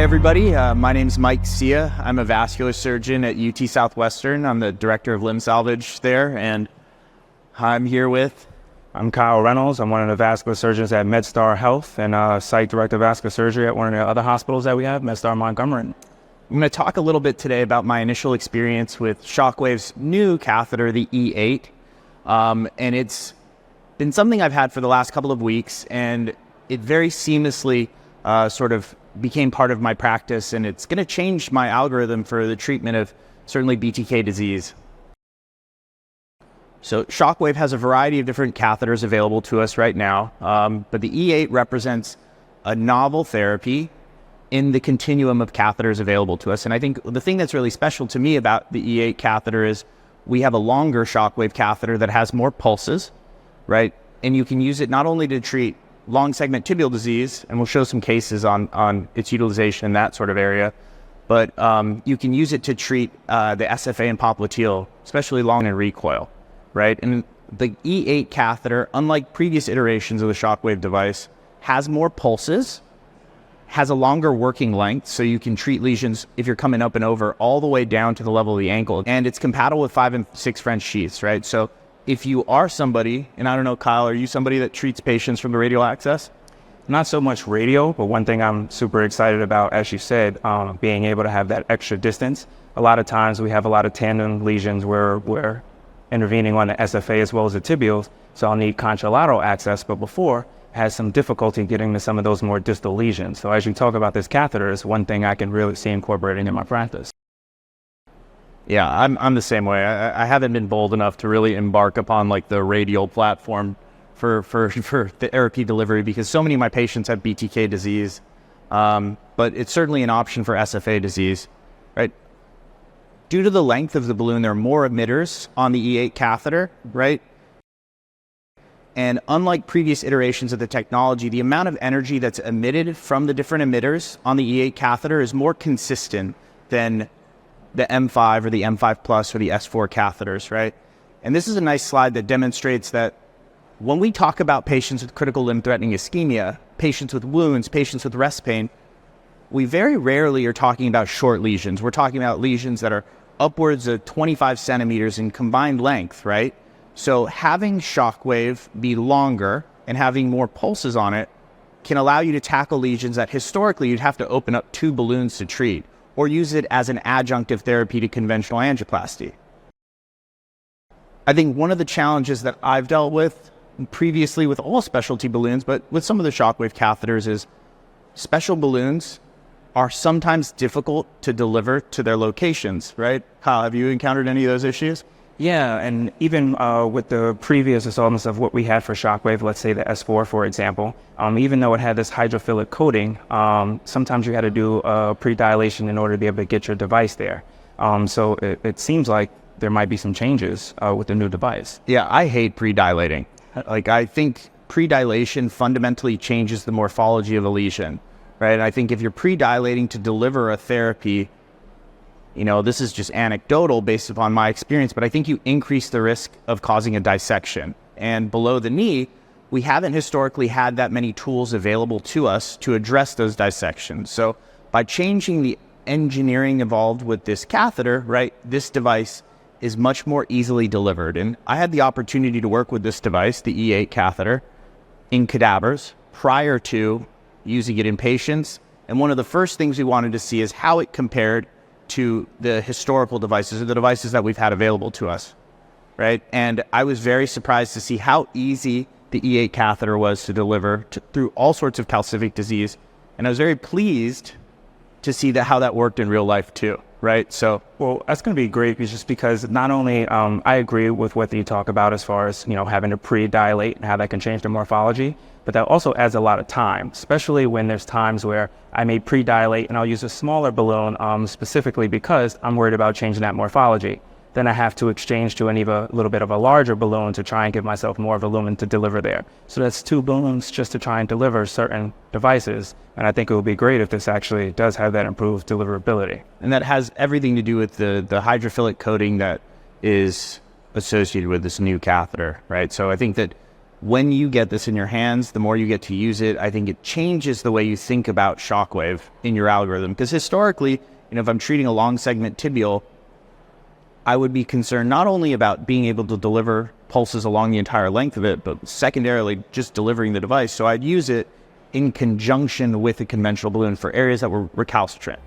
everybody. My name's Mike Sia. I'm a vascular surgeon at UT Southwestern. I'm the director of limb salvage there, and I'm here with... I'm Kyle Reynolds. I'm one of the vascular surgeons at MedStar Health and site director of vascular surgery at one of the other hospitals that we have, MedStar Montgomery. I'm going to talk a little bit today about my initial experience with Shockwave's new catheter, the E8. And it's been something I've had for the last couple of weeks, and it very seamlessly sort of became part of my practice, and it's going to change my algorithm for the treatment of certainly BTK disease. So Shockwave has a variety of different catheters available to us right now, but the E8 represents a novel therapy in the continuum of catheters available to us. And I think the thing that's really special to me about the E8 catheter is we have a longer Shockwave catheter that has more pulses, right? And you can use it not only to treat long segment tibial disease, and we'll show some cases on its utilization in that sort of area, but you can use it to treat the SFA and popliteal, especially long and recoil, right? And the E8 catheter, unlike previous iterations of the Shockwave device, has more pulses, has a longer working length, so you can treat lesions if you're coming up and over all the way down to the level of the ankle, and it's compatible with 5 and 6 French sheaths, right? So if you are somebody, and I don't know, Kyle, are you somebody that treats patients from the radial access? Not so much radial, but one thing I'm super excited about, as you said, being able to have that extra distance. A lot of times we have a lot of tandem lesions where we're intervening on the SFA as well as the tibials, so I'll need contralateral access, but before had some difficulty getting to some of those more distal lesions. So as you talk about this catheter, it's one thing I can really see incorporating in my practice. Yeah, I'm the same way. I haven't been bold enough to really embark upon like the radial platform for the therapy delivery because so many of my patients have BTK disease, but it's certainly an option for SFA disease, right? Due to the length of the balloon, there are more emitters on the E8 catheter, right? And unlike previous iterations of the technology, the amount of energy that's emitted from the different emitters on the E8 catheter is more consistent than the M5 or the M5 Plus or the S4 catheters, right? And this is a nice slide that demonstrates that when we talk about patients with critical limb-threatening ischemia, patients with wounds, patients with rest pain, we very rarely are talking about short lesions. We're talking about lesions that are upwards of 25 centimeters in combined length, right? So having Shockwave be longer and having more pulses on it can allow you to tackle lesions that historically you'd have to open up 2 balloons to treat, or use it as an adjunctive therapy to conventional angioplasty. I think one of the challenges that I've dealt with previously with all specialty balloons, but with some of the Shockwave catheters, is special balloons are sometimes difficult to deliver to their locations, right? Kyle, have you encountered any of those issues? Yeah, and even with the previous installments of what we had for Shockwave, let's say the S4, for example, even though it had this hydrophilic coating, sometimes you had to do a pre-dilation in order to be able to get your device there. So it seems like there might be some changes with the new device. Yeah, I hate pre-dilating. Like, I think pre-dilation fundamentally changes the morphology of a lesion, right? And I think if you're pre-dilating to deliver a therapy, you know, this is just anecdotal based upon my experience, but I think you increase the risk of causing a dissection. And below the knee, we haven't historically had that many tools available to us to address those dissections. So by changing the engineering involved with this catheter, right, this device is much more easily delivered. And I had the opportunity to work with this device, the E8 catheter, in cadavers prior to using it in patients. And one of the first things we wanted to see is how it compared to the historical devices, or the devices that we've had available to us, right? And I was very surprised to see how easy the E8 catheter was to deliver through all sorts of calcific disease. And I was very pleased to see how that worked in real life too, right? So, well, that's going to be great just because not only I agree with what you talk about as far as, you know, having to pre-dilate and how that can change the morphology, but that also adds a lot of time, especially when there's times where I may pre-dilate and I'll use a smaller balloon specifically because I'm worried about changing that morphology. Then I have to exchange to a little bit of a larger balloon to try and give myself more volume to deliver there. So that's 2 balloons just to try and deliver certain devices. And I think it would be great if this actually does have that improved deliverability. And that has everything to do with the hydrophilic coating that is associated with this new catheter, right? So I think that when you get this in your hands, the more you get to use it, I think it changes the way you think about Shockwave in your algorithm. Because historically, if I'm treating a long segment tibial, I would be concerned not only about being able to deliver pulses along the entire length of it, but secondarily just delivering the device. So I'd use it in conjunction with a conventional balloon for areas that were recalcitrant.